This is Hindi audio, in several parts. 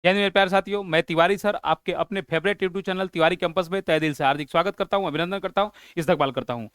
यानी मेरे प्यारे साथियों, मैं तिवारी सर आपके अपने favourite YouTube channel Tiwari campus में तहे दिल से हार्दिक स्वागत करता हूं, अभिनंदन करता हूं, इस्तकबाल करता हूं।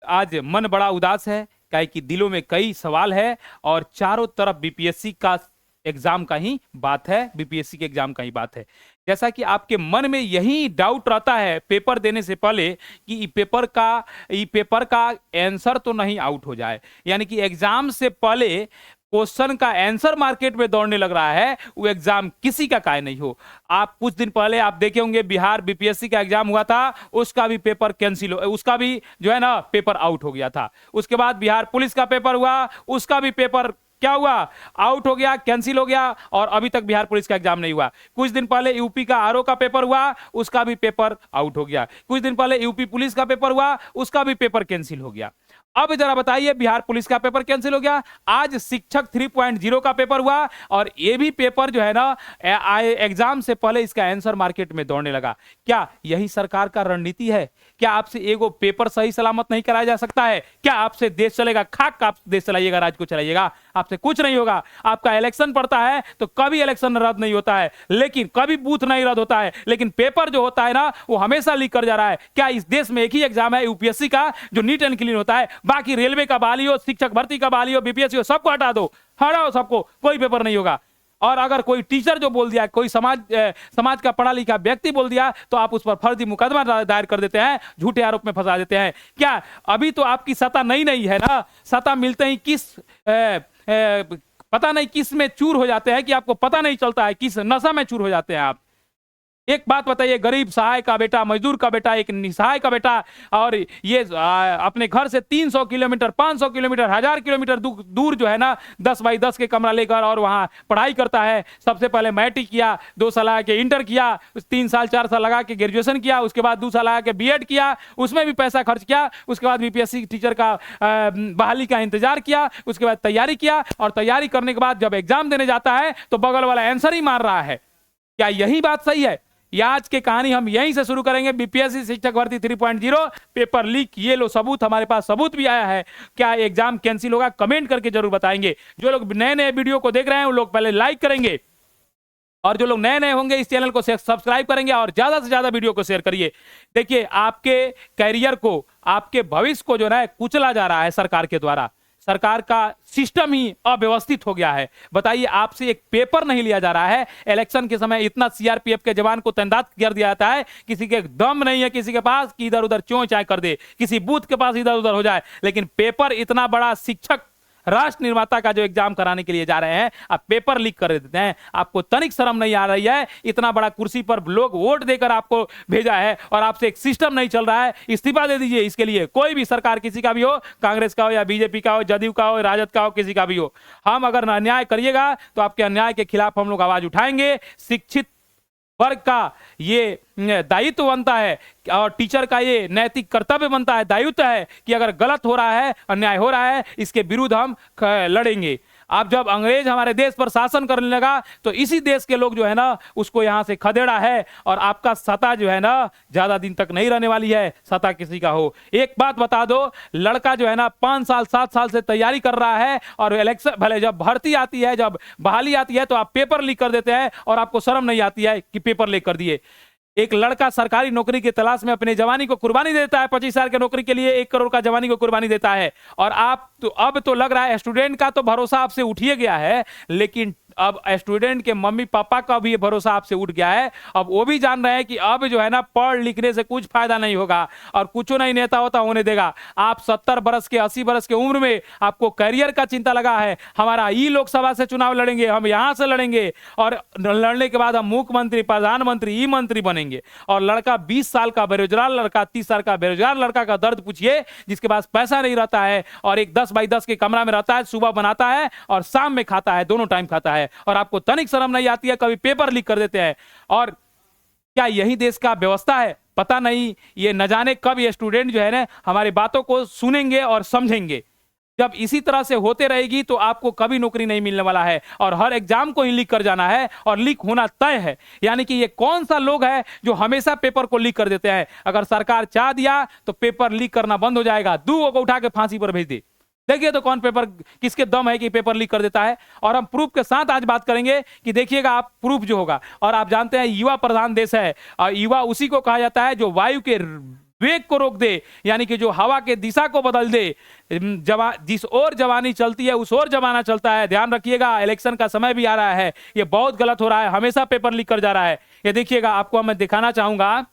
आज मन बड़ा उदास है, काहे कि दिलों में कई सवाल है और चारों तरफ बीपीएससी का एग्जाम का ही बात है, बीपीएससी के एग्जाम का ही बात है। जैसा कि आपके मन में यही डाउट रहता है पेपर देने से पहले कि ई पेपर का आंसर तो नहीं आउट हो जाए, यानी कि एग्जाम से पहले क्वेश्चन का आंसर मार्केट में दौड़ने लग रहा है, वो एग्जाम किसी का काय नहीं हो। आप कुछ दिन पहले आप देखे होंगे बिहार बीपीएससी का एग्जाम हुआ था, उसका भी पेपर कैंसिल हो, उसका भी जो है ना पेपर आउट हो गया था। उसके बाद बिहार पुलिस का पेपर हुआ, उसका भी पेपर क्या हुआ, आउट हो गया, कैंसिल हो गया और अभी तक बिहार पुलिस का एग्जाम नहीं हुआ। कुछ दिन पहले यूपी का आरओ का पेपर हुआ, उसका भी पेपर आउट हो गया। कुछ दिन पहले यूपी पुलिस का पेपर हुआ, उसका भी पेपर कैंसिल हो गया। अब जरा बताइए, बिहार पुलिस का पेपर कैंसिल हो गया, आज शिक्षक 3.0 का पेपर हुआ और ये भी पेपर जो है ना एग्जाम से पहले इसका आंसर मार्केट में दौड़ने लगा। क्या यही सरकार का रणनीति है? क्या आपसे एगो पेपर सही सलामत नहीं कराया जा सकता है? क्या आपसे देश चलेगा? खाक का आप देश चलाइएगा, राज्य को चलाइएगा, आपसे कुछ नहीं होगा। आपका इलेक्शन पड़ता है तो कभी इलेक्शन रद्द नहीं होता है, लेकिन कभी बूथ नहीं रद्द होता है, लेकिन पेपर जो होता है ना वो हमेशा लीक कर जा रहा है। क्या इस देश में एक ही एग्जाम है यूपीएससी का जो नीट एंड क्लीन होता है? बाकी रेलवे का बहाली हो, शिक्षक भर्ती का बहाली हो, बीपीएससी हो, सबको हटा दो, हटाओ सबको, कोई पेपर नहीं होगा। और अगर कोई टीचर जो बोल दिया, कोई समाज का पढ़ा लिखा व्यक्ति बोल दिया तो आप उस पर फर्जी मुकदमा दायर कर देते हैं, झूठे आरोप में फंसा देते हैं। क्या अभी तो आपकी सत्ता नई नई है ना, सत्ता मिलते ही पता नहीं किस में चूर हो जाते हैं कि आपको पता नहीं चलता है, किस नशा में चूर हो जाते हैं आप। एक बात बताइए, गरीब सहाय का बेटा, मजदूर का बेटा, एक निसहाय का बेटा, और ये अपने घर से 300 किलोमीटर, 500 किलोमीटर, 1000 किलोमीटर दूर जो है ना 10 बाई 10 के कमरा लेकर और वहां पढ़ाई करता है। सबसे पहले मैट्रिक किया, 2 साल लगा के इंटर किया, 3 साल 4 साल लगा के ग्रेजुएशन किया, उसके बाद 2 साल लगा के बीएड किया, उसमें भी पैसा खर्च किया, उसके बाद बीपीएससी टीचर का बहाली का इंतजार किया, उसके बाद तैयारी किया, और तैयारी करने के बाद जब एग्जाम देने जाता है तो बगल वाला आंसर ही मार रहा है। क्या यही बात सही है? ये आज की कहानी हम यहीं से शुरू करेंगे। बीपीएससी शिक्षक भर्ती 3.0 पेपर लीक, ये लो सबूत, हमारे पास सबूत भी आया है। क्या एग्जाम कैंसिल होगा? कमेंट करके जरूर बताएंगे। जो लोग नए नए वीडियो को देख रहे हैं वो लोग पहले लाइक करेंगे, और जो लोग नए नए होंगे इस चैनल को सब्सक्राइब करेंगे और ज्यादा से ज्यादा वीडियो को शेयर करिए। देखिए, आपके कैरियर को, आपके भविष्य को जो है कुचला जा रहा है सरकार के द्वारा। सरकार का सिस्टम ही अव्यवस्थित हो गया है। बताइए, आपसे एक पेपर नहीं लिया जा रहा है। इलेक्शन के समय इतना सीआरपीएफ के जवान को तैनात कर दिया जाता है, किसी के दम नहीं है किसी के पास कि इधर उधर चों चाय कर दे, किसी बूथ के पास इधर उधर हो जाए। लेकिन पेपर, इतना बड़ा शिक्षक राष्ट्र निर्माता का जो एग्जाम कराने के लिए जा रहे हैं, आप पेपर लीक कर देते हैं। आपको तनिक शर्म नहीं आ रही है? इतना बड़ा कुर्सी पर लोग वोट देकर आपको भेजा है और आपसे एक सिस्टम नहीं चल रहा है। इस्तीफा दे दीजिए इसके लिए। कोई भी सरकार, किसी का भी हो, कांग्रेस का हो या बीजेपी का हो, जदयू का हो, राजद का हो, किसी का भी हो, हम अगर अन्याय करिएगा तो आपके अन्याय के खिलाफ हम लोग आवाज उठाएंगे। शिक्षित वर्ग का ये दायित्व बनता है और टीचर का ये नैतिक कर्तव्य बनता है, दायित्व है कि अगर गलत हो रहा है, अन्याय हो रहा है, इसके विरुद्ध हम लड़ेंगे। अब जब अंग्रेज हमारे देश पर शासन करने लगा तो इसी देश के लोग जो है ना उसको यहां से खदेड़ा है, और आपका सत्ता जो है ना ज्यादा दिन तक नहीं रहने वाली है, सत्ता किसी का हो। एक बात बता दो, लड़का जो है ना 5 साल 7 साल से तैयारी कर रहा है और इलेक्शन भले जब भर्ती आती है, जब बहाली आती है तो आप पेपर लीक कर देते हैं और आपको शर्म नहीं आती है कि पेपर लीक कर दिए। एक लड़का सरकारी नौकरी की तलाश में अपनी जवानी को कुर्बानी देता है, 25 साल की नौकरी के लिए 1 करोड़ का जवानी को कुर्बानी देता है, और आप तो अब तो लग रहा है स्टूडेंट का तो भरोसा आपसे उठिए गया है, लेकिन अब स्टूडेंट के मम्मी पापा का भी भरोसा आपसे उठ गया है। अब वो भी जान रहे हैं कि अब जो है ना पढ़ लिखने से कुछ फायदा नहीं होगा और कुछ नहीं नेता होता होने देगा। आप 70 बरस के 80 बरस के उम्र में आपको करियर का चिंता लगा है। हमारा ई लोकसभा से चुनाव लड़ेंगे, हम यहां से लड़ेंगे, और लड़ने के बाद हम मुख्यमंत्री, प्रधानमंत्री, ई मंत्री बनेंगे। और लड़का 20 साल का बेरोजगार लड़का, 30 साल का बेरोजगार लड़का का दर्द पूछिए, जिसके पास पैसा नहीं रहता है और एक 10 बाई 10 के कमरा में रहता है, सुबह बनाता है और शाम में खाता है, दोनों टाइम खाता है, और आपको तनिक शर्म नहीं आती है, कभी पेपर लीक कर देते हैं। और क्या यही देश का व्यवस्था है? पता नहीं, ये न जाने कब ये स्टूडेंट जो है ना हमारी बातों को सुनेंगे और समझेंगे। जब इसी तरह से होते रहेगी तो आपको कभी नौकरी नहीं मिलने वाला है, और हर एग्जाम को ही लीक कर जाना है और लीक होना तय है। यानी कि ये कौन सा लोग है जो हमेशा पेपर को लीक कर देते हैं? अगर सरकार चाह दिया तो पेपर लीक करना बंद हो जाएगा। 2 को उठा के फांसी पर भेज दे, देखिए तो कौन पेपर, किसके दम है कि पेपर लीक कर देता है। और हम प्रूफ के साथ आज बात करेंगे कि देखिएगा आप प्रूफ जो होगा। और आप जानते हैं युवा प्रधान देश है, और युवा उसी को कहा जाता है जो वायु के वेग को रोक दे, यानी कि जो हवा के दिशा को बदल दे। जिस ओर जवानी चलती है उस ओर जमाना चलता है। ध्यान रखिएगा, इलेक्शन का समय भी आ रहा है, ये बहुत गलत हो रहा है, हमेशा पेपर लीक कर जा रहा है। ये देखिएगा, आपको मैं दिखाना चाहूंगा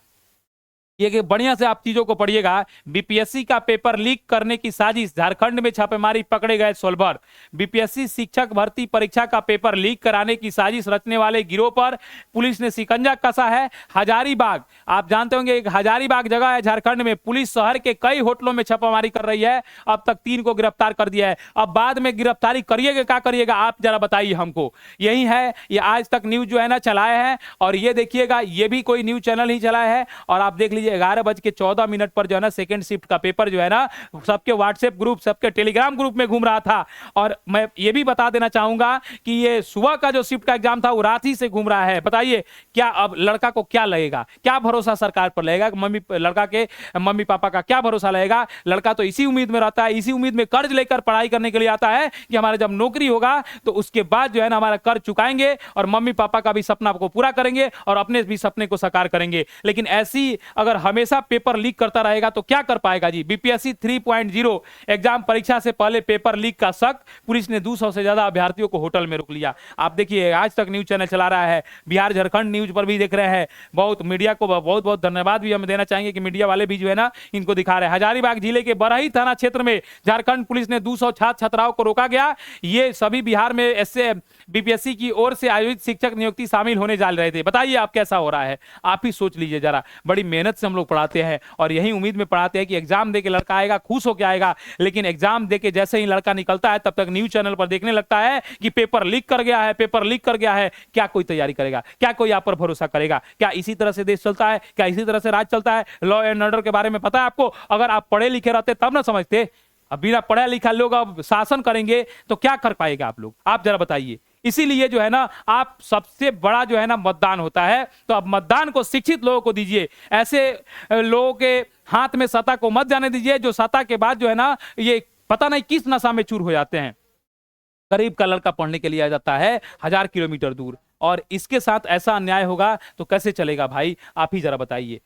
ये कि बढ़िया से आप चीजों को पढ़िएगा। बीपीएससी का पेपर लीक करने की साजिश, झारखंड में छापेमारी, पकड़े गए सोलभर। बीपीएससी शिक्षक भर्ती परीक्षा का पेपर लीक कराने की साजिश रचने वाले गिरोह पर पुलिस ने शिकंजा कसा है। हजारीबाग, आप जानते होंगे एक हजारीबाग जगह है झारखंड में, पुलिस शहर के कई होटलों में छापामारी कर रही है। अब तक 3 को गिरफ्तार कर दिया है। अब बाद में गिरफ्तारी करिएगा, क्या करिएगा आप जरा बताइए हमको। यही है, ये आज तक न्यूज जो है ना चलाए हैं। और ये देखिएगा, ये भी कोई न्यूज चैनल ही चलाया है। और आप देख लीजिए 11:14 पर जो है ना सेकंड शिफ्ट का पेपर जो है ना सबके व्हाट्सएप ग्रुप, सबके टेलीग्राम ग्रुप में घूम रहा था। और मैं ये भी बता देना चाहूंगा कि ये सुबह का जो शिफ्ट का एग्जाम था वो रात ही से घूम रहा है। बताइए क्या अब लड़का को क्या लगेगा, क्या भरोसा सरकार पर लगेगा, लड़का के मम्मी पापा का क्या भरोसा लगेगा। लड़का तो इसी उम्मीद में रहता है, इसी उम्मीद में कर्ज लेकर पढ़ाई करने के लिए आता है कि हमारा जब नौकरी होगा तो उसके बाद जो है ना हमारा कर्ज चुकाएंगे और मम्मी पापा का भी सपना को पूरा करेंगे और अपने भी सपने को साकार करेंगे। लेकिन ऐसी अगर हमेशा पेपर लीक करता रहेगा तो क्या कर पाएगा जी। बीपीएससी 3.0 एग्जाम परीक्षा से पहले पेपर लीक का शक, पुलिस ने 200 से ज्यादा अभ्यर्थियों को होटल में रोक लिया। आप देखिए आज तक न्यूज चैनल चला रहा है, बिहार झारखंड न्यूज पर भी देख रहे हैं। बहुत मीडिया को बहुत बहुत धन्यवाद भी हम देना चाहेंगे कि मीडिया वाले भी जो है ना इनको दिखा रहे हैं। हजारीबाग जिले के बरही थाना क्षेत्र में झारखंड पुलिस ने 200 छात्र छात्राओं को रोका गया। ये सभी बिहार में ऐसे बीपीएससी की ओर से आयोजित शिक्षक नियुक्ति शामिल होने जा रहे थे। बताइए आप कैसा हो रहा है, आप ही सोच लीजिए जरा। बड़ी मेहनत से हम लोग पढ़ाते हैं और यही उम्मीद में पढ़ाते हैं कि एग्जाम देके लड़का आएगा, खुश होकर आएगा। लेकिन एग्जाम देके जैसे ही लड़का निकलता है तब तक न्यूज चैनल पर देखने लगता है कि पेपर लीक कर गया है, पेपर लीक कर गया है। क्या कोई तैयारी करेगा, क्या कोई आप पर भरोसा करेगा? क्या इसी तरह से देश चलता है, क्या इसी तरह से राज चलता है? लॉ एंड ऑर्डर के बारे में पता है आपको? अगर आप पढ़े लिखे रहते तब ना समझते। अब बिना पढ़ा लिखा लोग अब शासन करेंगे तो क्या कर पाएगा आप लोग, आप जरा बताइए। इसीलिए जो है ना आप सबसे बड़ा जो है ना मतदान होता है, तो अब मतदान को शिक्षित लोगों को दीजिए। ऐसे लोगों के हाथ में सत्ता को मत जाने दीजिए जो सत्ता के बाद जो है ना ये पता नहीं किस नशा में चूर हो जाते हैं। गरीब का लड़का पढ़ने के लिए आ जाता है 1000 किलोमीटर दूर, और इसके साथ ऐसा अन्याय होगा तो कैसे चलेगा भाई? आप ही जरा बताइए,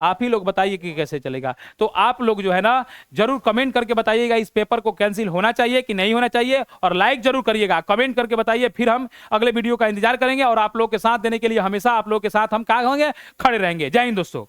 आप ही लोग बताइए कि कैसे चलेगा। तो आप लोग जो है ना जरूर कमेंट करके बताइएगा इस पेपर को कैंसिल होना चाहिए कि नहीं होना चाहिए, और लाइक जरूर करिएगा, कमेंट करके बताइए। फिर हम अगले वीडियो का इंतजार करेंगे और आप लोग के साथ देने के लिए हमेशा आप लोग के साथ हम क्या होंगे, खड़े रहेंगे। जय हिंद दोस्तों।